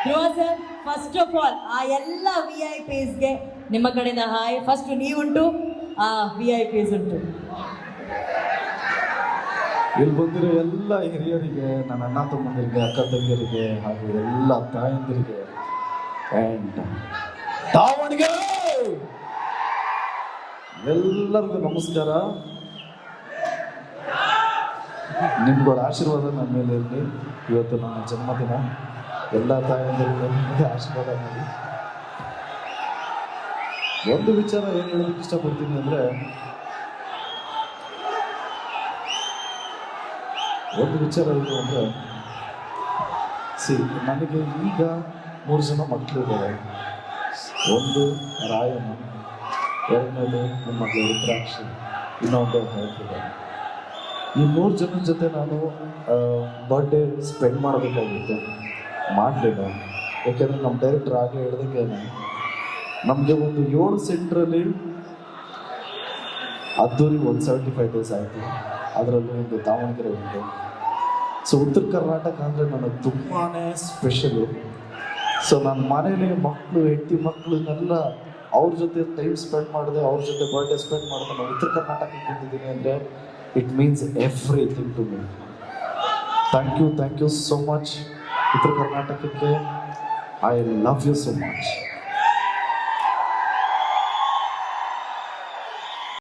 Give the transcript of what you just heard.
Dhruva sir, first of all ಆ ಎಲ್ಲ VIPsಗೆ ನಿಮ್ಮ ಕಡೆಯಿಂದ ಹಾಯ್. ಫಸ್ಟ್ ನೀವುಂಟು, ಆ VIPs ಉಂಟು. ಇಲ್ಲಿ ಬಂದಿರೋ ಎಲ್ಲ ಹಿರಿಯರಿಗೆ, ನನ್ನ ಅಣ್ಣ ತಮ್ಮಂದಿರಿಗೆ, ಅಕ್ಕ ತಂಗಿಯರಿಗೆ ಹಾಗೂ ಎಲ್ಲ ತಾಯಂದಿರಿಗೆ ಆ್ಯಂಡ್ ದಾವಣಗೆರೆ ಎಲ್ಲರಿಗೂ ನಮಸ್ಕಾರ. ನಿಮ್ಗಳ ಆಶೀರ್ವಾದ ನನ್ನ ಮೇಲೆ ಇರಲಿ. ಇವತ್ತು ನನ್ನ ಜನ್ಮದಿನ. ಎಲ್ಲ ತಾಯಂದಿರಿಗೆ ನಿಮಗೆ ಆಶೀರ್ವಾದ ಮಾಡಿ. ಒಂದು ವಿಚಾರ ಏನು ಹೇಳೋದಕ್ಕೆ ಇಷ್ಟಪಡ್ತೀನಿ ಅಂದರೆ, ಒಂದು ವಿಚಾರ ಏನು ಅಂದರೆ, ನನಗೆ ಈಗ 3 ಜನ ಮಕ್ಕಳಿದ್ದಾರೆ. ಒಂದು ರಾಯಣ್ಣ, ಎರಡನೇದು ನನ್ನ ಮಗಳು ರುದ್ರಾಕ್ಷಿ, ಇನ್ನೊಂದು ಹೇಳ್ತಿದ್ದೆ. ಈ 3 ಜನದ ಜೊತೆ ನಾನು ಬರ್ಡೇ ಸ್ಪೆಂಡ್ ಮಾಡಬೇಕಾಗಿತ್ತು, ಮಾಡಲಿಲ್ಲ. ಯಾಕೆಂದರೆ ನಮ್ಮ ಡೈರೆಕ್ಟರ್ ಆಗಲೇ ಹೇಳ್ದಂಗೆ ನಮಗೆ ಒಂದು 7 ಸೆಂಟ್ರಲ್ಲಿ ಅದ್ದೂರಿ 175 ಡೇಸ್ ಆಯಿತು. ಅದರಲ್ಲಿ ಒಂದು ದಾವಣಗೆರೆ ಉಂಟು. ಸೊ ಉತ್ತರ ಕರ್ನಾಟಕ ಅಂದರೆ ನನಗೆ ತುಂಬಾ ಸ್ಪೆಷಲು. ಸೊ ನನ್ನ ಮನೇಲಿ ಮಕ್ಕಳು, ಹೆಂಡತಿ ಮಕ್ಕಳನ್ನೆಲ್ಲ ಅವ್ರ ಜೊತೆ ಟೈಮ್ ಸ್ಪೆಂಡ್ ಮಾಡಿದೆ, ಅವ್ರ ಜೊತೆ ಬರ್ಡೇ ಸ್ಪೆಂಡ್ ಮಾಡಿದೆ. ನಾನು ಉತ್ತರ ಕರ್ನಾಟಕಕ್ಕೆ ಬಂದಿದ್ದೀನಿ ಅಂದರೆ it means everything to me. Thank you so much ಉತ್ತರ ಕರ್ನಾಟಕಕ್ಕೆ. I love you so much.